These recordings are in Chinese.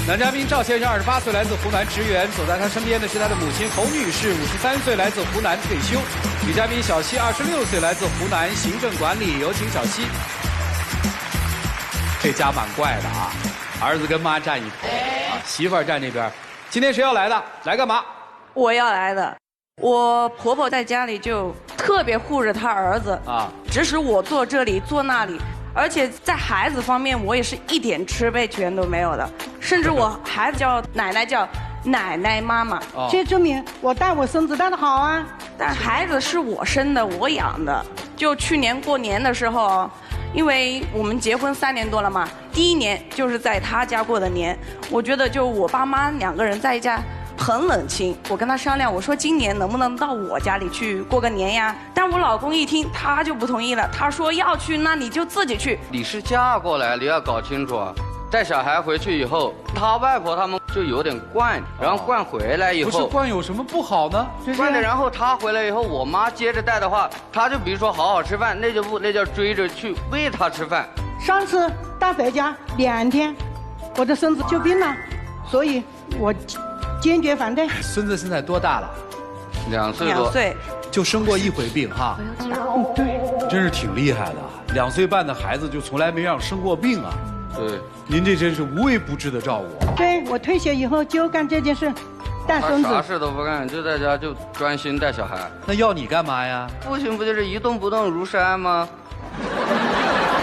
男嘉宾赵先生28岁，来自湖南职员，走在他身边的是他的母亲侯女士，53岁，来自湖南退休。女嘉宾小西26岁，来自湖南行政管理，有请小西。这家蛮怪的啊，儿子跟妈站一头，媳妇儿站那边。今天谁要来的？来干嘛？我要来的。我婆婆在家里就特别护着她儿子啊，指使我坐这里坐那里。而且在孩子方面，我也是一点吃备权都没有的，甚至我孩子叫奶奶叫奶奶妈妈，这证明我带我孙子带得好啊。但孩子是我生的，我养的。就去年过年的时候，因为我们结婚3年多了嘛，第一年就是在他家过的年，我觉得就我爸妈2个人在一家。很冷清，我跟他商量，我说今年能不能到我家里去过个年呀？但我老公一听，他就不同意了，他说要去，那你就自己去。你是嫁过来，你要搞清楚啊。带小孩回去以后，他外婆他们就有点惯，然后惯回来以后，不是惯有什么不好呢？惯的，然后他回来以后，我妈接着带的话，他就比如说好好吃饭，那就不，那叫追着去喂他吃饭。上次带回家2天，我的孙子就病了，所以我坚决反对。孙子现在多大了？2岁多。2岁，就生过1回病哈。对，真是挺厉害的。2岁半的孩子就从来没让生过病啊。对，您这真是无微不至的照顾。对，我退休以后就干这件事，带孙子。他啥事都不干，就在家就专心带小孩。那要你干嘛呀？父亲不就是一动不动如山吗？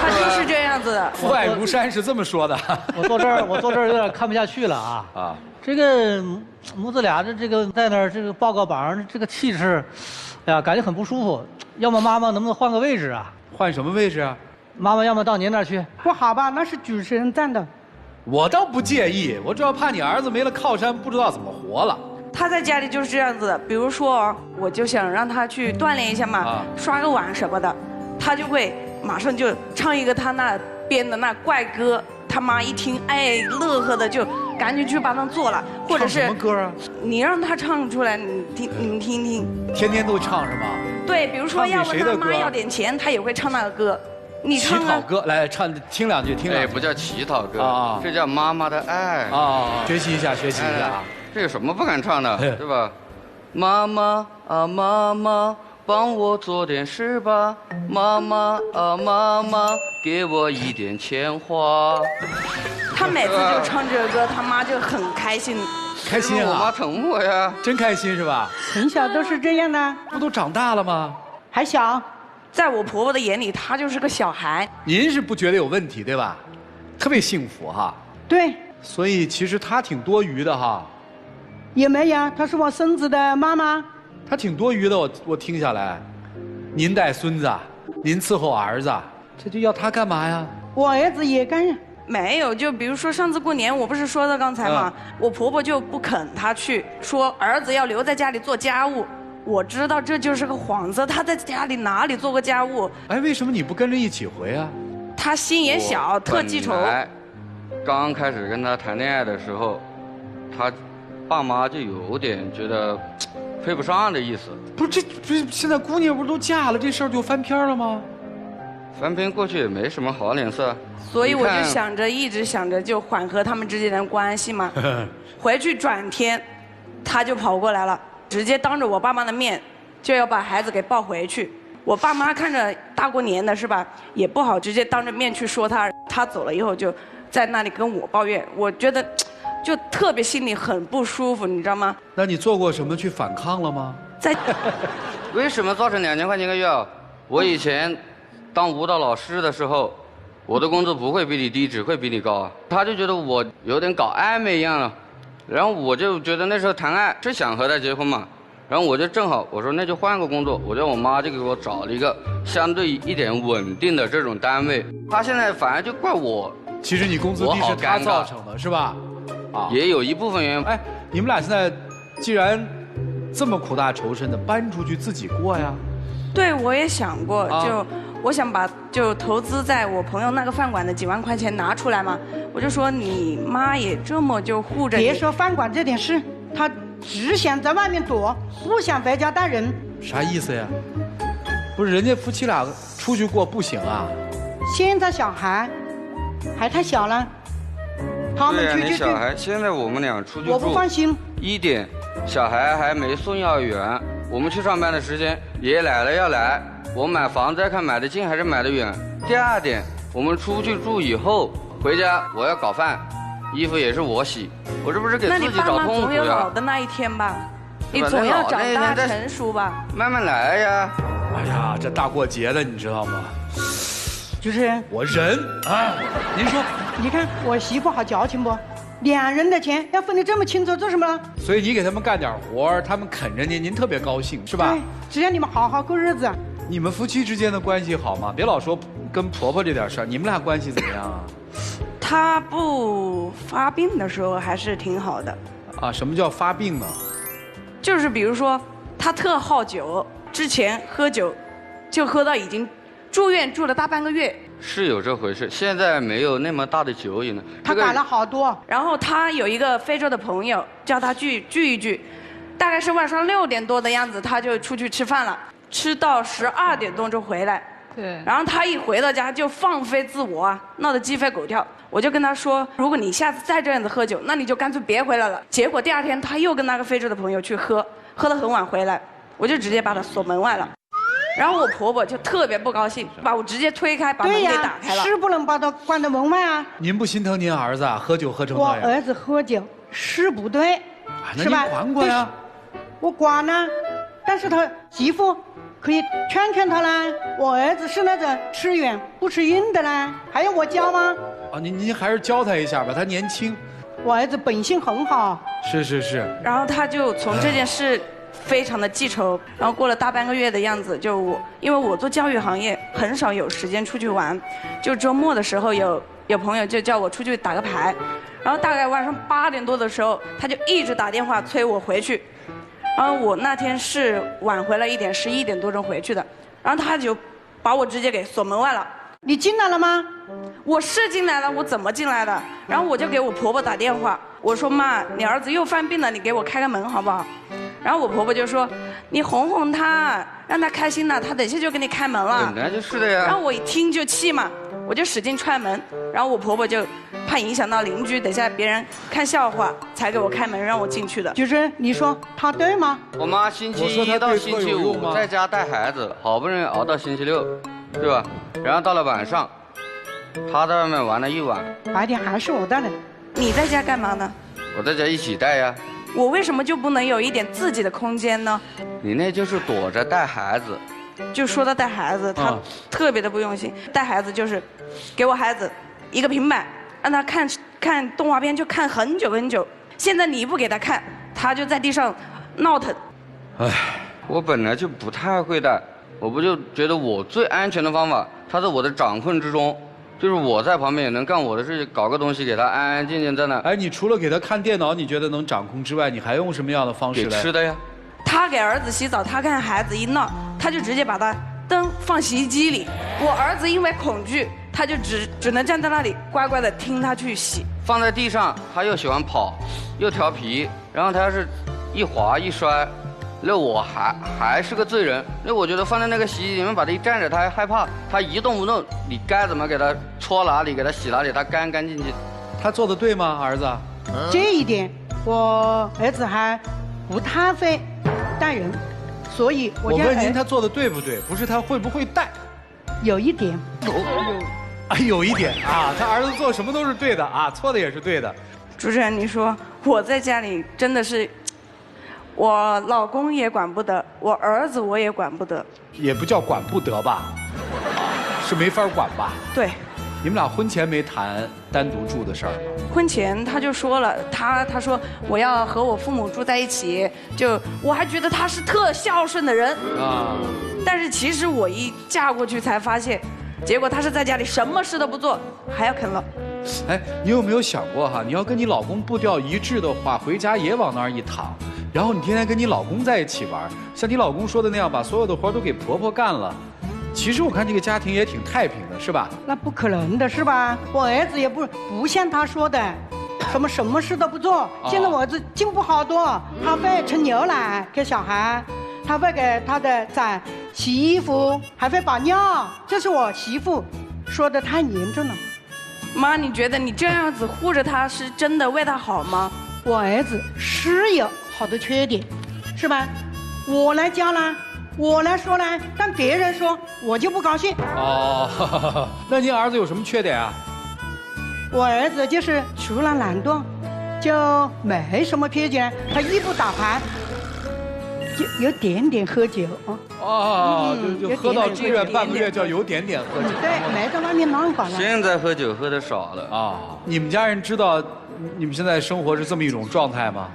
他就是这样子的。父爱如山是这么说的。我坐这儿有点看不下去了啊。啊。这个母子俩这个在那儿这个报告榜上这个气势，哎呀，感觉很不舒服。要么妈妈能不能换个位置啊？换什么位置啊？妈妈要么到您那儿去。不好吧？那是主持人站的。我倒不介意，我主要怕你儿子没了靠山，不知道怎么活了。他在家里就是这样子的，比如说，我就想让他去锻炼一下嘛，刷个碗什么的，他就会马上就唱一个他那编的那怪歌。他妈一听，哎，乐呵的就赶紧去帮他做了，或者是什么歌啊？你让他唱出来，你们听听。天天都唱是吗？对，比如说要问他妈要点钱，他也会唱那个歌。你唱乞讨歌，来唱听2句，听2句。哎，不叫乞讨歌啊，这叫妈妈的爱啊。学习一下，学习一下啊。这有什么不敢唱的，对吧？妈妈啊，妈妈。帮我做点事吧，妈妈啊，妈妈，给我1点钱花。他每次就唱这个歌，他妈就很开心。开心啊！我妈疼我呀，真开心是吧？从小都是这样的。不都长大了吗？还小，在我婆婆的眼里，他就是个小孩。您是不觉得有问题对吧？特别幸福哈。对。所以其实他挺多余的哈。也没有，她是我孙子的妈妈。他挺多余的，我听下来，您带孙子，您伺候儿子，这就要他干嘛呀？我儿子也干呀。没有，就比如说上次过年，我不是说的刚才吗？我婆婆就不肯他去，说儿子要留在家里做家务。我知道这就是个幌子，他在家里哪里做过家务？哎，为什么你不跟着一起回啊？他心也小，特记仇。刚开始跟他谈恋爱的时候，他爸妈就有点觉得配不上的意思。不是这现在姑娘不是都嫁了，这事儿就翻篇了吗？翻篇过去也没什么好脸色。所以我就想着，一直想着就缓和他们之间的关系嘛。回去转天，他就跑过来了，直接当着我爸妈的面就要把孩子给抱回去。我爸妈看着大过年的是吧，也不好直接当着面去说他。他走了以后就在那里跟我抱怨，我觉得就特别心里很不舒服，你知道吗？那你做过什么去反抗了吗？为什么造成2000块钱一个月啊？我以前当舞蹈老师的时候，我的工资不会比你低，只会比你高啊。他就觉得我有点搞暧昧一样了，然后我就觉得那时候谈爱是想和他结婚嘛，然后我就正好我说那就换个工作，我叫我妈就给我找了一个相对一点稳定的这种单位。他现在反而就怪我，其实你工资低是他造成的，是吧？啊，也有一部分原因。哎，你们俩现在既然这么苦大仇深的，搬出去自己过呀？对，我也想过，我想把投资在我朋友那个饭馆的几万块钱拿出来嘛。我就说你妈也这么就护着你。别说饭馆这点事，她只想在外面躲，不想回家带人。啥意思呀？不是人家夫妻俩出去过不行啊？现在小孩还太小了，他们对呀，去去你小孩现在我们俩出去住，我不放心。1点，小孩还没送幼儿园，我们去上班的时间，爷爷奶奶要来，我买房子要看买得近还是买得远。第2点，我们出去住以后回家我要搞饭，衣服也是我洗，我这不是给自己找痛苦呀？那你爸妈总有老的那一天吧？你总要长大成熟吧？慢慢来呀。哎呀，这大过节的，你知道吗？主持人，我忍啊！您说，你看我媳妇好矫情不？2人的钱要分得这么清楚，做什么呢？所以你给他们干点活，他们啃着您，您特别高兴，是吧？对，只要你们好好过日子。你们夫妻之间的关系好吗？别老说跟婆婆这点事儿，你们俩关系怎么样啊？他不发病的时候还是挺好的。啊，什么叫发病呢？就是比如说，他特好酒，之前喝酒，就喝到已经住院住了大半个月。是有这回事，现在没有那么大的酒瘾了。他改了好多。然后他有一个非洲的朋友，叫他聚一聚，大概是晚上6点多的样子，他就出去吃饭了，吃到12点多就回来。对。然后他一回到家就放飞自我啊，闹得鸡飞狗跳。我就跟他说，如果你下次再这样子喝酒，那你就干脆别回来了。结果第2天他又跟那个非洲的朋友去喝得很晚回来，我就直接把他锁门外了。然后我婆婆就特别不高兴，把我直接推开，把门给打开了。是不能把他关到门外啊。您不心疼您儿子啊？喝酒喝成那样。我儿子喝酒是不对，是吧？管管呀。我管呢，但是他媳妇可以劝劝他啦。我儿子是那种吃软不吃硬的啦，还要我教吗？啊，您还是教他一下吧，他年轻。我儿子本性很好。是。然后他就从这件事非常的记仇，然后过了大半个月的样子，因为我做教育行业，很少有时间出去玩，就周末的时候有朋友就叫我出去打个牌，然后大概晚上8点多的时候，他就一直打电话催我回去，然后我那天是晚回来1点，11点多钟回去的，然后他就把我直接给锁门外了。你进来了吗？我是进来了，我怎么进来的？然后我就给我婆婆打电话，我说妈，你儿子又犯病了，你给我开个门好不好？然后我婆婆就说，你哄哄他，让他开心了，他等下就给你开门了。本来就是的呀。然后我一听就气嘛，我就使劲踹门，然后我婆婆就怕影响到邻居，等下别人看笑话，才给我开门让我进去的。就是你说他对吗？我妈星期1到星期5在家带孩子，好不容易熬到星期6，对吧？然后到了晚上，她在外面玩了一晚。白天还是我带的。你在家干嘛呢？我在家一起带呀。我为什么就不能有一点自己的空间呢？你那就是躲着带孩子。就说到带孩子，他特别的不用心。带孩子就是给我孩子一个平板，让他看动画片，就看很久很久。现在你不给他看，他就在地上闹腾。唉，我本来就不太会带，我不就觉得我最安全的方法，他在我的掌控之中。就是我在旁边也能干我的事情，搞个东西给他安安静静在那。哎，你除了给他看电脑，你觉得能掌控之外，你还用什么样的方式来？给吃的呀。他给儿子洗澡，他看孩子一闹，他就直接把他灯放洗衣机里。我儿子因为恐惧，他就只能站在那里乖乖的听他去洗。放在地上，他又喜欢跑，又调皮，然后他要是一滑一摔，那我还是个罪人。那我觉得放在那个洗衣机里面把他一站着，他还害怕，他一动不动，你该怎么给他搓哪里，给他洗哪里，他干干净净。他做的对吗，儿子？这一点我儿子还不太会带人，所以我问您他做的对不对，不是他会不会带。有一点。有一点啊，他儿子做什么都是对的啊，错的也是对的。主持人，你说我在家里真的是，我老公也管不得，我儿子我也管不得。也不叫管不得吧，是没法管吧？对。你们俩婚前没谈单独住的事儿吗？婚前他就说了，他说我要和我父母住在一起，就我还觉得他是特孝顺的人啊。但是其实我一嫁过去才发现，结果他是在家里什么事都不做，还要啃老。哎，你有没有想过哈？你要跟你老公步调一致的话，回家也往那儿一躺，然后你天天跟你老公在一起玩，像你老公说的那样，把所有的活都给婆婆干了。其实我看这个家庭也挺太平的，是吧？那不可能的，是吧？我儿子也不像他说的，什么事都不做。现在我儿子进步好多，他会盛牛奶给小孩，他会给他的崽洗衣服，还会把尿。这是我媳妇说的太严重了。妈，你觉得你这样子护着他是真的为他好吗？我儿子是有好多缺点，是吧？我来教呢，我来说呢，但别人说我就不高兴。哦，那您儿子有什么缺点啊？我儿子就是除了懒惰，就没什么缺点。他一不打牌，就有点点喝酒。哦，就喝到住院半个月有点点叫有点点喝酒。对，没在外面乱搞了。现在喝酒喝的少了啊，你们家人知道你们现在生活是这么一种状态吗？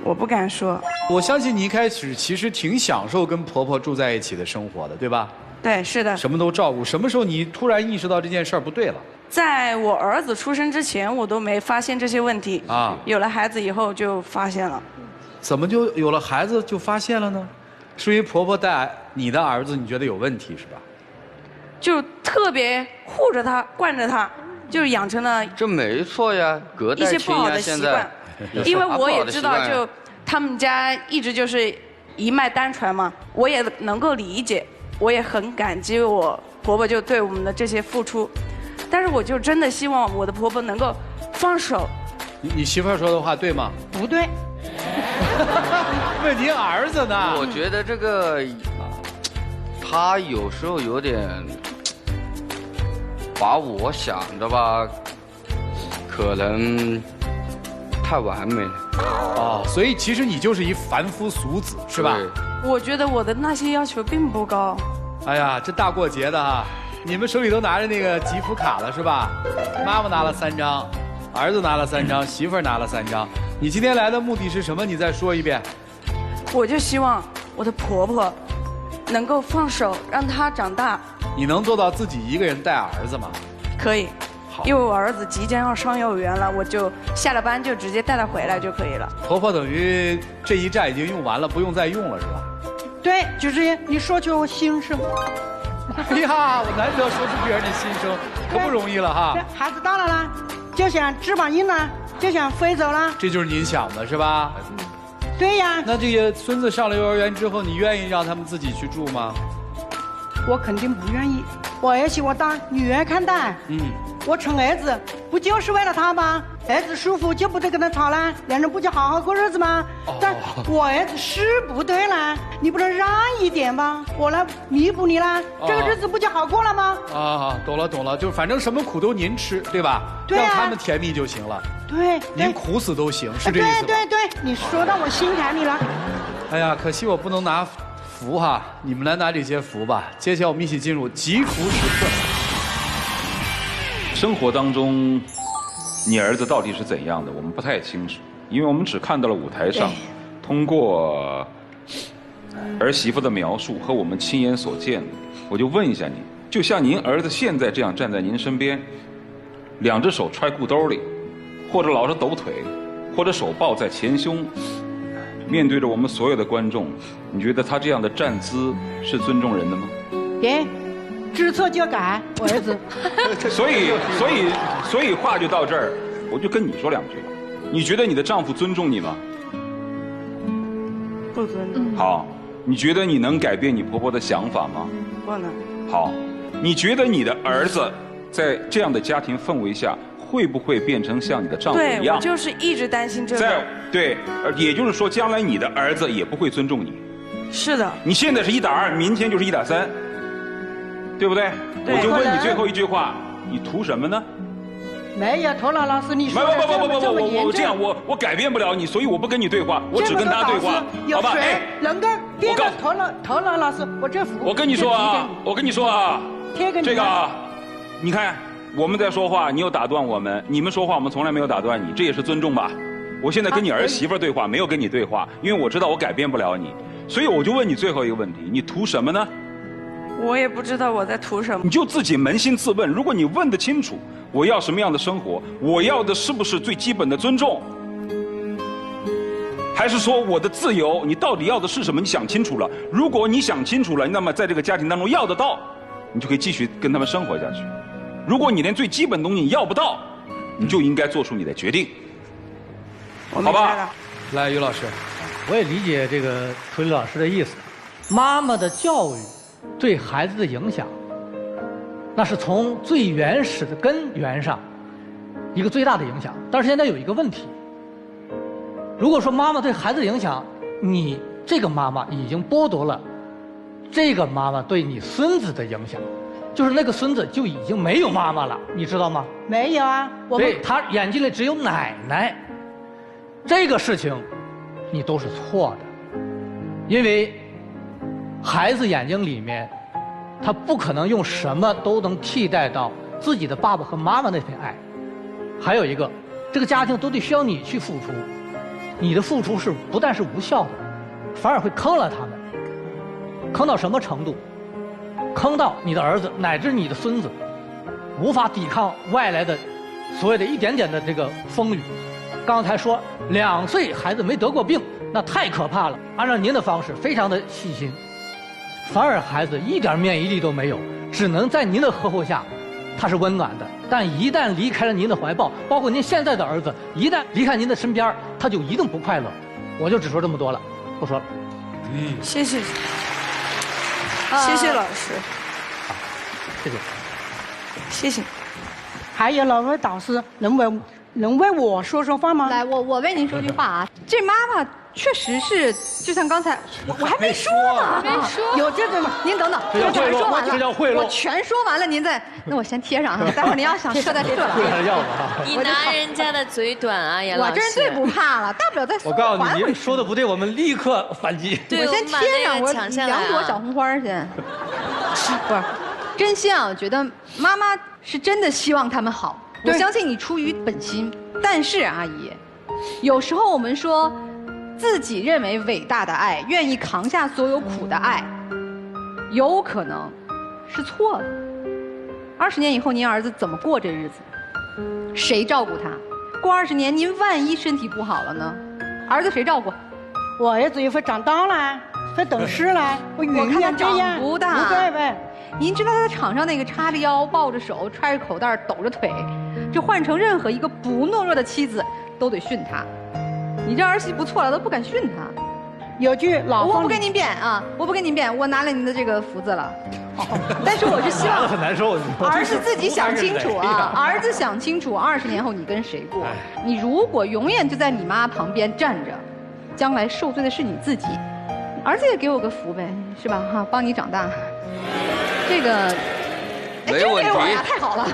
我不敢说。我相信你一开始其实挺享受跟婆婆住在一起的生活的，对吧？对，是的。什么都照顾。什么时候你突然意识到这件事儿不对了？在我儿子出生之前，我都没发现这些问题啊。有了孩子以后就发现了。怎么就有了孩子就发现了呢？是因为婆婆带你的儿子，你觉得有问题是吧？就特别护着他，惯着他，就养成了这没错呀，隔代一些不好亲呀，的习惯。因为我也知道，就他们家一直就是一脉单传嘛，我也能够理解，我也很感激我婆婆就对我们的这些付出，但是我就真的希望我的婆婆能够放手。你媳妇儿说的话对吗？不对。问您儿子呢？我觉得这个，他有时候有点把我想的吧，可能太完美了。哦，所以其实你就是一凡夫俗子，是吧？我觉得我的那些要求并不高。哎呀，这大过节的哈，你们手里都拿着那个吉福卡了是吧？妈妈拿了3张，儿子拿了3张，媳妇儿拿了3张。你今天来的目的是什么？你再说一遍。我就希望我的婆婆能够放手，让她长大。你能做到自己一个人带儿子吗？可以。因为我儿子即将要上幼儿园了，我就下了班就直接带他回来就可以了。婆婆等于这一站已经用完了，不用再用了是吧？对，就是你说出我心声。哎呀，我难得说出别人的心声，可不容易了哈。孩子大了啦，就想翅膀硬了，就想飞走了。这就是您想的是吧？对呀。那这些孙子上了幼儿园之后，你愿意让他们自己去住吗？我肯定不愿意，我儿媳我当女儿看待。我宠儿子不就是为了他吗？儿子舒服就不得跟他吵啦，两人不就好好过日子吗？但我儿子是不对啦，你不能让一点吧？我来弥补你啦，这个日子不就好过了吗？啊，懂了懂了，就是反正什么苦都您吃，对吧？对啊，让他们甜蜜就行了。对，您苦死都行，是这意思吗？对，你说到我心坎里了。哎呀，可惜我不能拿福哈，你们来拿这些福吧。接下来我们一起进入吉福时刻。生活当中，你儿子到底是怎样的，我们不太清楚，因为我们只看到了舞台上，通过儿媳妇的描述和我们亲眼所见的。我就问一下你，就像您儿子现在这样站在您身边，2只手揣裤兜里，或者老是抖腿，或者手抱在前胸，面对着我们所有的观众，你觉得他这样的站姿是尊重人的吗？别。知错就改，我儿子。所以话就到这儿，我就跟你说2句了。你觉得你的丈夫尊重你吗？不尊重。好，你觉得你能改变你婆婆的想法吗？不能。好，你觉得你的儿子在这样的家庭氛围下，会不会变成像你的丈夫一样？对，我就是一直担心这个。对，也就是说，将来你的儿子也不会尊重你。是的。你现在是1打2，明天就是1打3。对不对？我就问你最后一句话，你图什么呢？没有，头脑老师，你说的这么严重。我这样，我改变不了你，所以我不跟你对话，我只跟他对话，好吧？有谁能够变成头脑老师？我这服。我跟你说啊，这个啊，你看我们在说话，你又打断我们；你们说话，我们从来没有打断你，这也是尊重吧？我现在跟你儿媳妇对话，没有跟你对话，因为我知道我改变不了你，所以我就问你最后一个问题：你图什么呢？我也不知道我在图什么。你就自己扪心自问，如果你问得清楚，我要什么样的生活，我要的是不是最基本的尊重，还是说我的自由，你到底要的是什么？你想清楚了。如果你想清楚了，那么在这个家庭当中要得到，你就可以继续跟他们生活下去。如果你连最基本的东西你要不到，你就应该做出你的决定，好吧？来，于老师，我也理解这个涂磊老师的意思。妈妈的教育对孩子的影响，那是从最原始的根源上一个最大的影响。但是现在有一个问题，如果说妈妈对孩子的影响，你这个妈妈已经剥夺了这个妈妈对你孙子的影响，就是那个孙子就已经没有妈妈了，你知道吗？没有啊，对，他眼睛里只有奶奶。这个事情你都是错的，因为孩子眼睛里面他不可能用什么都能替代到自己的爸爸和妈妈那份爱。还有一个，这个家庭都得需要你去付出，你的付出是不但是无效的，反而会坑了他们。坑到什么程度？坑到你的儿子乃至你的孙子无法抵抗外来的所谓的一点点的这个风雨。刚才说2岁孩子没得过病，那太可怕了。按照您的方式非常的细心，反而孩子一点免疫力都没有，只能在您的呵护下他是温暖的，但一旦离开了您的怀抱，包括您现在的儿子一旦离开您的身边，他就一定不快乐。我就只说这么多了，不说了。谢谢，谢谢老师，谢谢，谢谢。还有哪位导师能为我说说话吗？来，我为您说句话啊，这妈妈确实是，就像刚才我还没说呢，没说，有这个吗？您等等，我全说完了，这叫贿赂，我全说完了，您再，那我先贴上啊，待会儿您要想撤再撤了。你拿人家的嘴短啊，杨老师。我这人最不怕了，大不了再我告诉你，您说的不对，我们立刻反击。对，我先贴上，我2朵小红花先。不是，真心啊，我觉得妈妈是真的希望他们好。我相信你出于本心，但是阿姨，有时候我们说自己认为伟大的爱，愿意扛下所有苦的爱，有可能是错的。20年以后，您儿子怎么过这日子？谁照顾他？过20年，您万一身体不好了呢？儿子谁照顾？我儿子也会长大了，会懂事了，我永远这样。不大，不会呗。您知道他在场上那个叉着腰、抱着手、揣着口袋、抖着腿，这换成任何一个不懦弱的妻子都得训他。你这儿媳妇错了都不敢训他。有句老话，我不跟您辩啊，我不跟您辩，我拿了您的这个福字了。但是我是希望很难受，儿子自己想清楚啊，儿子想清楚，20年后你跟谁过？你如果永远就在你妈旁边站着，将来受罪的是你自己。儿子也给我个福呗，是吧？哈，帮你长大。这个没问题，太好了。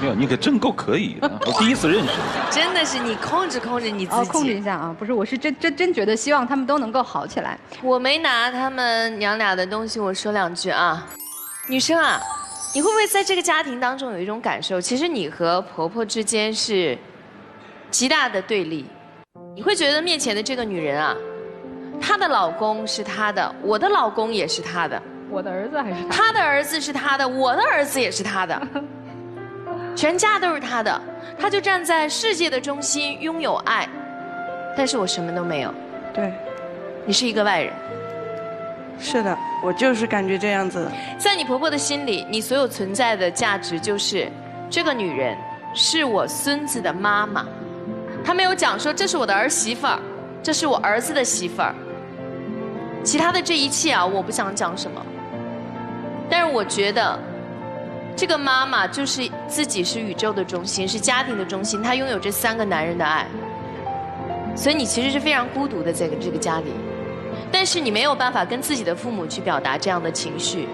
没有，你可真够可以的，我第一次认识。真的是你控制你自己。控制一下啊，不是，我是真觉得希望他们都能够好起来。我没拿他们娘俩的东西，我说2句啊。女生啊，你会不会在这个家庭当中有一种感受，其实你和婆婆之间是极大的对立？你会觉得面前的这个女人啊，她的老公是她的，我的老公也是她的。我的儿子还是他的儿子是他的，我的儿子也是他的，全家都是他的，他就站在世界的中心，拥有爱，但是我什么都没有。对，你是一个外人。是的，我就是感觉这样子。在你婆婆的心里，你所有存在的价值就是这个女人是我孙子的妈妈。她没有讲说这是我的儿媳妇儿，这是我儿子的媳妇儿。其他的这一切啊，我不想讲什么。但是我觉得，这个妈妈就是自己是宇宙的中心，是家庭的中心，她拥有这3个男人的爱，所以你其实是非常孤独的在这个家里，但是你没有办法跟自己的父母去表达这样的情绪，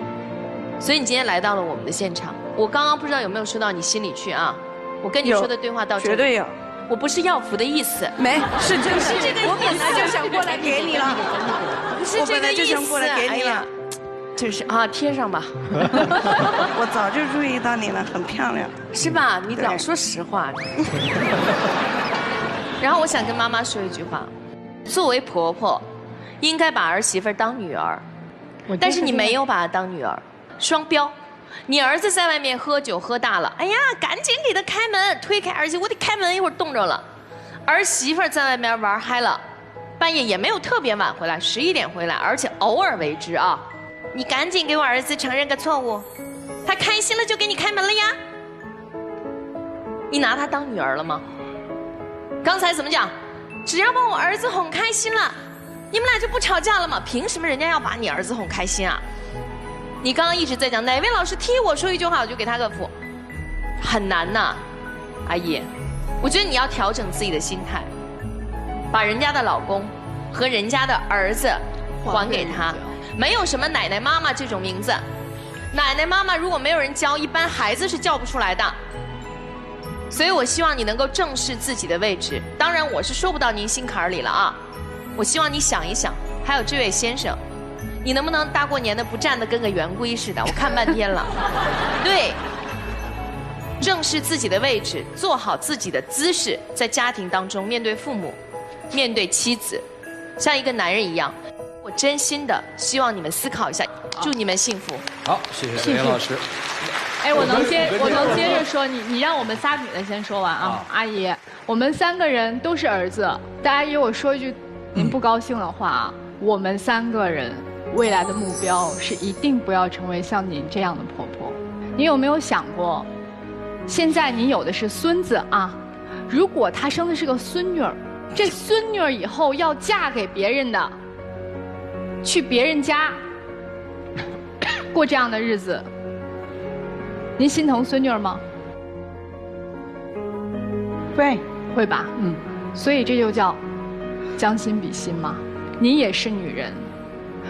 所以你今天来到了我们的现场。我刚刚不知道有没有说到你心里去啊？我跟你说的对话到这里，绝对有。我不是要福的意思，没是这个，是这个意思，我本来就想过来给你了，不是这个意思，我本来就想过来给你了。就是啊，贴上吧。我早就注意到你了，很漂亮，是吧？你老说实话。然后我想跟妈妈说一句话：作为婆婆，应该把儿媳妇当女儿，但是你没有把她当女儿，双标。你儿子在外面喝酒喝大了，哎呀，赶紧给他开门，推开儿媳，我得开门，一会儿冻着了。儿媳妇在外面玩嗨了，半夜也没有特别晚回来，11点回来，而且偶尔为之啊。你赶紧给我儿子承认个错误，他开心了就给你开门了呀。你拿他当女儿了吗？刚才怎么讲？只要把我儿子哄开心了，你们俩就不吵架了吗？凭什么人家要把你儿子哄开心啊？你刚刚一直在讲哪位老师替我说一句话，我就给他个福，很难呐，阿姨。我觉得你要调整自己的心态，把人家的老公和人家的儿子还给他，没有什么奶奶妈妈这种名字。奶奶妈妈如果没有人教，一般孩子是叫不出来的。所以我希望你能够正视自己的位置。当然我是说不到您心坎里了啊，我希望你想一想。还有这位先生，你能不能大过年的不站得跟个圆规似的？我看半天了。对，正视自己的位置，做好自己的姿势，在家庭当中面对父母，面对妻子，像一个男人一样。我真心的希望你们思考一下，祝你们幸福。好，谢谢陈岩老师。哎，我能接着说，你让我们仨女的先说完啊，阿姨，我们3个人都是儿子，但阿姨我说一句您不高兴的话啊，我们3个人未来的目标是一定不要成为像您这样的婆婆。你有没有想过，现在你有的是孙子啊，如果她生的是个孙女儿，这孙女儿以后要嫁给别人的，去别人家过这样的日子，您心疼孙女儿吗？会吧？所以这就叫将心比心嘛。您也是女人，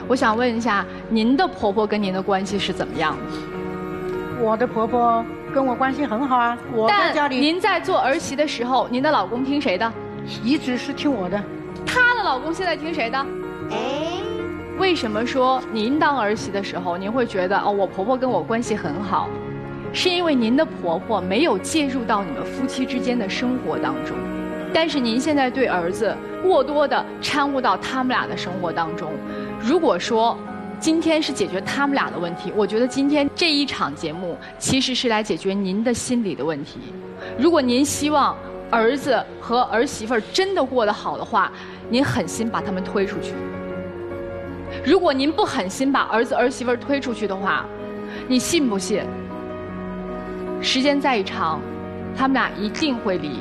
我想问一下，您的婆婆跟您的关系是怎么样的？我的婆婆跟我关系很好啊，我在家里。您在做儿媳的时候，您的老公听谁的？一直是听我的。她的老公现在听谁的？为什么说您当儿媳的时候，您会觉得哦，我婆婆跟我关系很好？是因为您的婆婆没有介入到你们夫妻之间的生活当中，但是您现在对儿子过多的掺和到他们俩的生活当中。如果说今天是解决他们俩的问题，我觉得今天这一场节目其实是来解决您的心理的问题。如果您希望儿子和儿媳妇真的过得好的话，您狠心把他们推出去。如果您不狠心把儿子儿媳妇推出去的话，你信不信时间再一长，他们俩一定会离。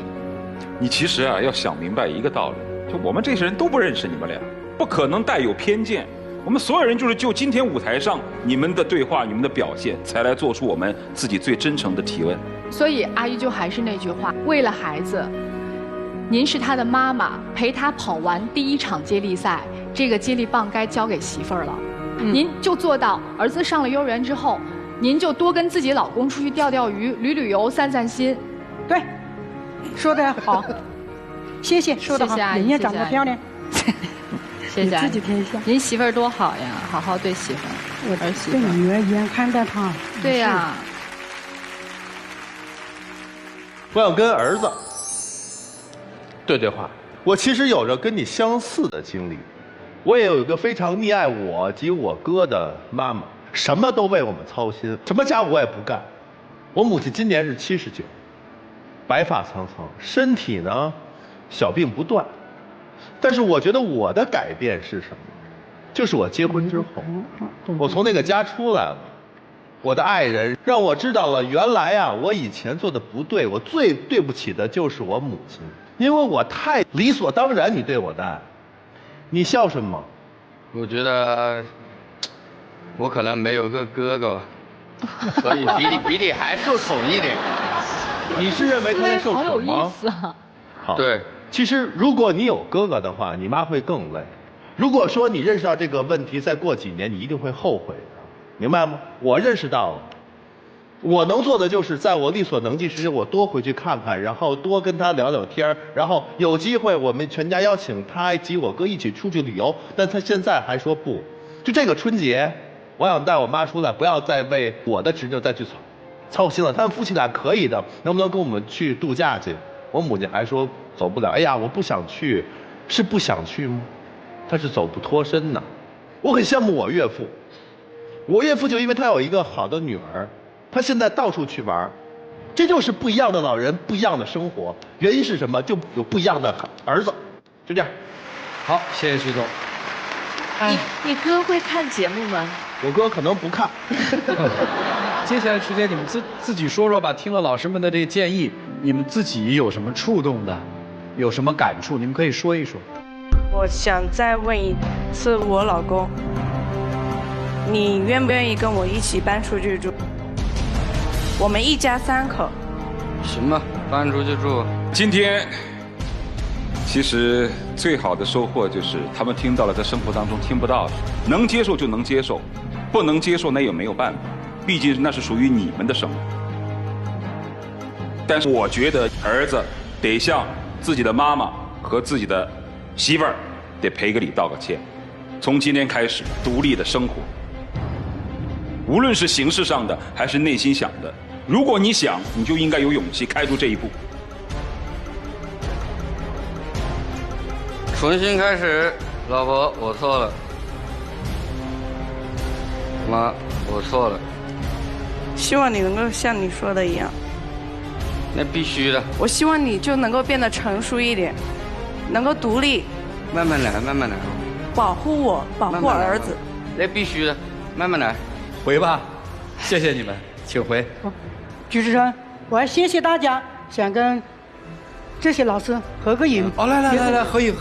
你其实啊要想明白一个道理，就我们这些人都不认识你们俩，不可能带有偏见。我们所有人就是就今天舞台上你们的对话、你们的表现，才来做出我们自己最真诚的提问。所以阿姨就还是那句话，为了孩子，您是他的妈妈，陪他跑完第1场接力赛，这个接力棒该交给媳妇儿了。您就做到儿子上了幼儿园之后，您就多跟自己老公出去钓钓鱼、旅旅游、散散心。对，说得好，谢谢，说得好，人也长得漂亮。谢谢，自己听一下。您媳妇儿多好呀，好好对媳妇儿，我儿媳妇对女儿一样看待她。对呀。我想跟儿子对话。我其实有着跟你相似的经历，我也有一个非常溺爱我及我哥的妈妈，什么都为我们操心，什么家务我也不干。我母亲今年是79，白发苍苍，身体呢小病不断。但是我觉得我的改变是什么？就是我结婚之后，我从那个家出来了，我的爱人让我知道了，原来啊，我以前做的不对，我最对不起的就是我母亲，因为我太理所当然你对我的爱。你笑什么？我觉得我可能没有个哥哥，所以比你还受宠一点。你是认为他在受宠吗？好有意思啊！好，对。其实，如果你有哥哥的话，你妈会更累。如果说你认识到这个问题，再过几年，你一定会后悔的，明白吗？我认识到了，我能做的就是在我力所能及时，我多回去看看，然后多跟他聊聊天，然后有机会我们全家邀请他及我哥一起出去旅游。但他现在还说不，就这个春节，我想带我妈出来，不要再为我的侄女再去操心了。他们夫妻俩可以的，能不能跟我们去度假去？我母亲还说走不了。哎呀，我不想去，是不想去吗？他是走不脱身呢。我很羡慕我岳父，我岳父就因为他有一个好的女儿，他现在到处去玩，这就是不一样的老人，不一样的生活。原因是什么？就有不一样的儿子，就这样。好，谢谢徐总。你哥会看节目吗？我哥可能不看。接下来时间你们自己说说吧，听了老师们的这个建议，你们自己有什么触动的，有什么感触，你们可以说一说。我想再问一次我老公，你愿不愿意跟我一起搬出去住？我们一家3口。行吧，搬出去住。今天，其实最好的收获就是他们听到了在生活当中听不到的，能接受就能接受，不能接受那也没有办法，毕竟那是属于你们的生活。但是我觉得儿子得向自己的妈妈和自己的媳妇儿得赔个礼道个歉，从今天开始独立的生活，无论是形式上的还是内心想的，如果你想，你就应该有勇气开出这一步。重新开始，老婆，我错了。妈，我错了。希望你能够像你说的一样。那必须的。我希望你就能够变得成熟一点，能够独立。慢慢来，慢慢来。保护我，保护儿子。那必须的，慢慢来。回吧，谢谢你们，请回。主持人，我要谢谢大家，想跟这些老师合个影。哦，来，合影。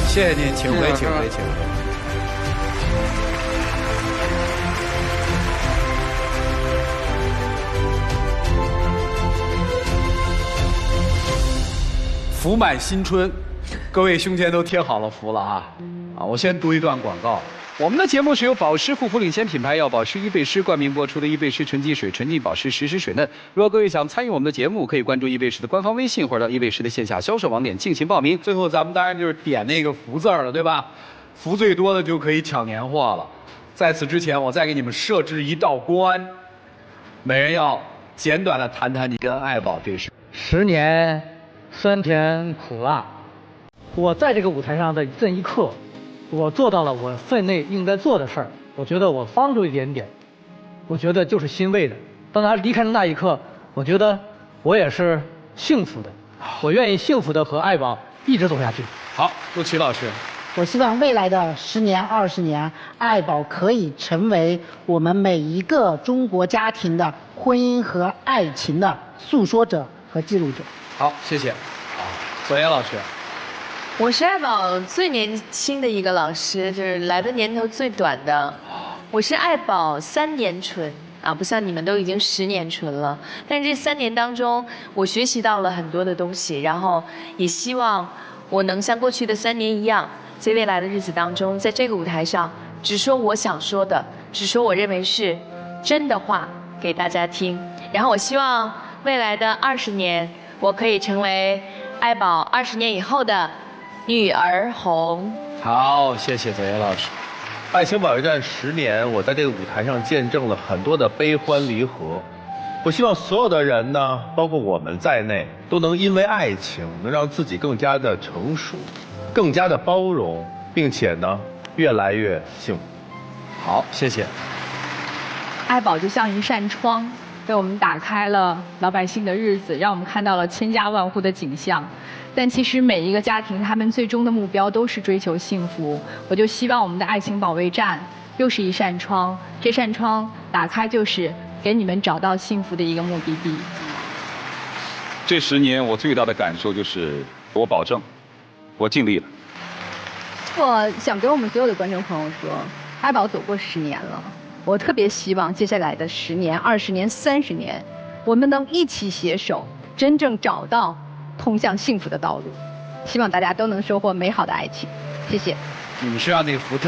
谢谢您，请回。福满新春，各位胸前都贴好了福了啊！我先读一段广告。我们的节目是由保湿护肤领先品牌药保湿伊贝诗冠名播出的伊贝诗纯净水纯净保湿实时水嫩。如果各位想参与我们的节目，可以关注伊贝诗的官方微信或者到伊贝诗的线下销售网点进行报名。最后咱们当然就是点那个福字了，对吧？福最多的就可以抢年货了。在此之前，我再给你们设置一道关，每人要简短的谈谈你跟爱宝这事。10年酸甜苦辣，我在这个舞台上的这一刻，我做到了我分内应该做的事儿，我觉得我帮助一点点，我觉得就是欣慰的。当他离开的那一刻，我觉得我也是幸福的，我愿意幸福的和爱宝一直走下去。好，陆琪老师。我希望未来的10年、20年，爱宝可以成为我们每一个中国家庭的婚姻和爱情的诉说者和记录者。好，谢谢。好，左岩老师。我是爱宝最年轻的一个老师，就是来的年头最短的。我是爱宝3年纯啊，不像你们都已经10年纯了。但是这3年当中，我学习到了很多的东西，然后也希望我能像过去的3年一样，在未来的日子当中，在这个舞台上，只说我想说的，只说我认为是真的话给大家听。然后我希望未来的20年，我可以成为爱宝20年以后的女儿红。好，谢谢左岩老师。爱情保卫战10年，我在这个舞台上见证了很多的悲欢离合。我希望所有的人呢，包括我们在内，都能因为爱情，能让自己更加的成熟，更加的包容，并且呢，越来越幸福。好，谢谢。爱宝就像一扇窗，为我们打开了老百姓的日子，让我们看到了千家万户的景象。但其实每一个家庭，他们最终的目标都是追求幸福。我就希望我们的爱情保卫战又是一扇窗，这扇窗打开就是给你们找到幸福的一个目的地。这10年我最大的感受就是，我保证，我尽力了。我想跟我们所有的观众朋友说，爱宝走过10年了，我特别希望接下来的10年、20年、30年，我们能一起携手，真正找到通向幸福的道路。希望大家都能收获美好的爱情。谢谢。你们是让那个福特。